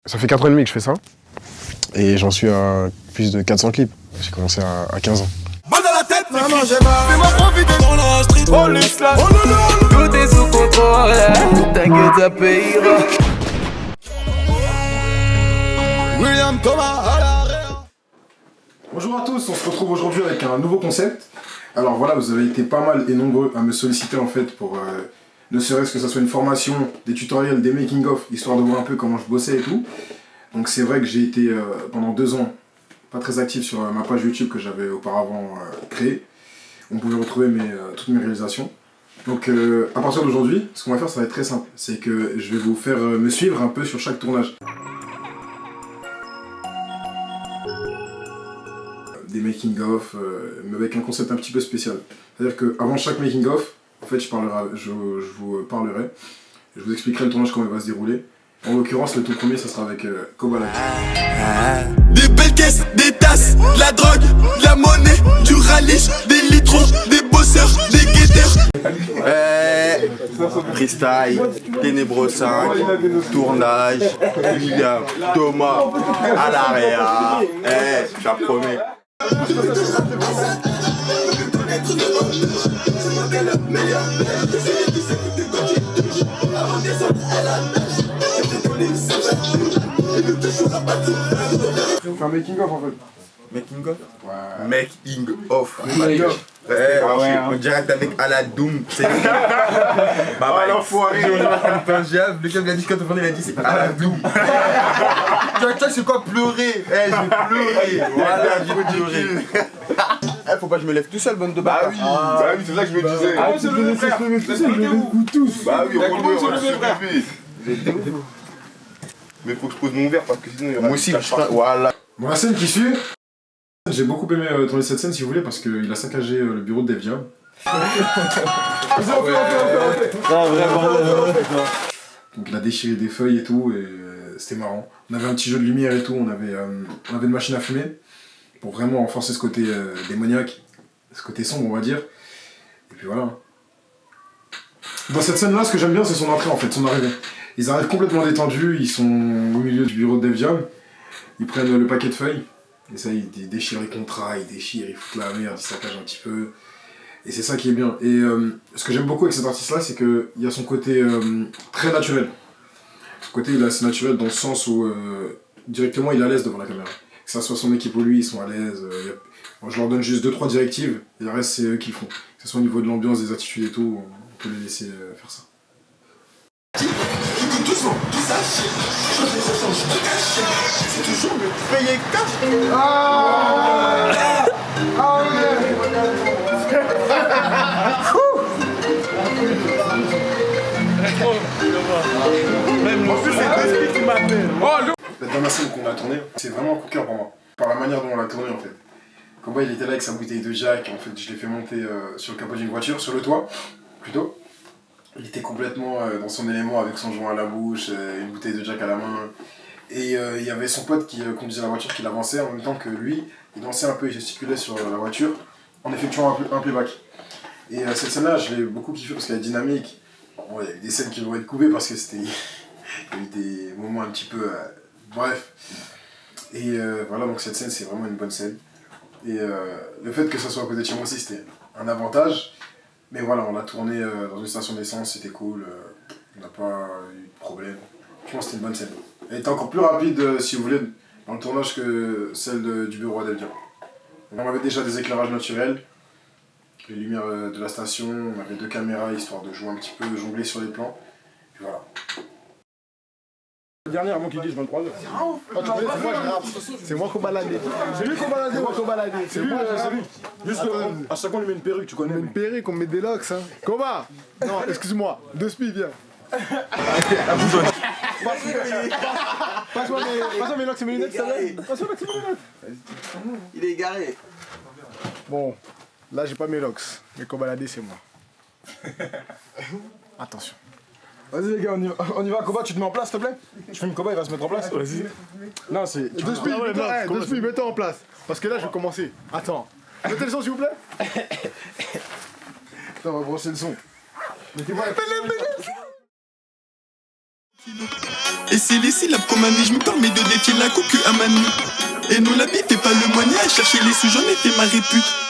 Ça fait 4 ans et demi que je fais ça. Et j'en suis à plus de 400 clips. J'ai commencé à 15 ans. Balle dans la tête, maman j'ai mal. Fais-moi profiter dans la street. Oh le slash. Oh non, tout est sous contrôle. T'inquiète, ça payera. William Thomas à l'arrière. Bonjour à tous, on se retrouve aujourd'hui avec un nouveau concept. Alors voilà, vous avez été pas mal et nombreux à me solliciter en fait pour ne serait-ce que ça soit une formation, des tutoriels, des making-of, histoire de voir un peu comment je bossais et tout. Donc c'est vrai que j'ai été pendant 2 ans pas très actif sur ma page YouTube que j'avais auparavant créée. On pouvait retrouver toutes mes réalisations. Donc à partir d'aujourd'hui, ce qu'on va faire ça va être très simple. C'est que je vais vous faire me suivre un peu sur chaque tournage. Des making-of, mais avec un concept un petit peu spécial. C'est-à-dire qu'avant chaque making-of, en fait, je vous parlerai, je vous expliquerai le tournage comment il va se dérouler. En l'occurrence, le tout premier, ça sera avec Kobalaki. Des belles caisses, des tasses, de la drogue, de la monnaie, du rallye, des litrons, des bosseurs, des guetteurs. Freestyle, Ténébreux 5, tournage, William Thomas à l'arrière. Je la promets. Faire un making of en fait. Making of? Ouais. Making of. Making of. On dirait que avec Aladoum. Bah l'enfoiré, on a un diable. Le gars il a dit quand on il a dit c'est Aladoum. Tu vois c'est quoi pleurer? Je vais pleurer. Voilà, je vais pleurer. Faut pas que je me lève tout seul, bonne de bâtard. Bah oui, c'est ça que je me disais. Ah oui, c'est le frère. Tous. Bah oui, on Comment va c'est le frère? Mais faut que je pose mon verre parce que sinon il y aura. Moi aussi, voilà. Bon, la scène qui suit, j'ai beaucoup aimé tourner cette scène si vous voulez parce qu'il a saccagé le bureau de Def Jam. Donc il a déchiré des feuilles et tout et c'était marrant. On avait un petit jeu de lumière et tout, on avait une machine à fumer pour vraiment renforcer ce côté démoniaque, ce côté sombre on va dire. Et puis voilà. Dans cette scène là, ce que j'aime bien c'est son entrée en fait, son arrivée. Ils arrivent complètement détendus, ils sont au milieu du bureau de Def Jam, ils prennent le paquet de feuilles, et ça ils déchirent les contrats, ils déchirent, ils foutent la merde, ils saccagent un petit peu. Et c'est ça qui est bien. Et ce que j'aime beaucoup avec cet artiste là, c'est qu'il y a son côté très naturel. Ce côté il est assez naturel dans le sens où directement il est à l'aise devant la caméra. Que ça soit son équipe ou lui, ils sont à l'aise. Je leur donne juste 2-3 directives, et le reste c'est eux qui le font. Que ce soit au niveau de l'ambiance, des attitudes et tout, on peut les laisser faire ça. Doucement, tout ça, change les échanges de cash. C'est toujours le payer cash. En plus, c'est deux filles qui m'appellent. La dernière scène qu'on a tournée, c'est vraiment un coup de cœur pour moi. Par la manière dont on l'a tourné en fait. Cowboy il était là avec sa bouteille de Jack, en fait je l'ai fait monter sur le capot d'une voiture, sur le toit plutôt. Il était complètement dans son élément avec son joint à la bouche, une bouteille de Jack à la main. Et il y avait son pote qui conduisait la voiture qui l'avançait en même temps que lui, il dansait un peu, il gesticulait sur la voiture en effectuant un playback. Et cette scène là je l'ai beaucoup kiffé parce qu'elle est dynamique. Bon, il y a eu des scènes qui vont être coupées parce que c'était. Il y a eu des moments un petit peu. Bref. Et voilà, donc cette scène c'est vraiment une bonne scène. Et le fait que ça soit à côté de chez moi aussi c'était un avantage. Mais voilà, on l'a tourné dans une station d'essence, c'était cool. On n'a pas eu de problème. Franchement c'était une bonne scène. Elle était encore plus rapide si vous voulez dans le tournage que celle du bureau à Def Jam. On avait déjà des éclairages naturels. Les lumières de la station, on avait 2 caméras histoire de jouer un petit peu, jongler sur les plans. Puis voilà. Dernière avant qu'il dise 23h. C'est moi qu'on baladait. C'est lui qu'on baladait. C'est moi qu'on baladait. C'est lui. Juste à chaque fois on lui met une perruque, tu connais. On met une perruque, on met des locks, hein. Comment? Non, excuse-moi. 2 spies, viens. Passe-moi mes locks, c'est mes lunettes, ça va? Passe-moi mes locks, c'est mes lunettes. Il est égaré. Bon, là j'ai pas mes locks, mais qu'on baladait, c'est moi. Attention. Vas-y les gars, on y va. Koba, tu te mets en place s'il te plaît? Je filme Koba, il va se mettre en place. Vas-y. Non, c'est. 2 spies, mets-toi en place. Parce que là je vais commencer. Attends. Mettez le son s'il vous plaît. Attends, on va brosser le son. Mettez-moi. Et c'est les syllabes comme un nez, je me permets de défier la coque à Manu. Et nous la bif fait pas le moignet, à chercher les sous, j'en ai fait ma répute.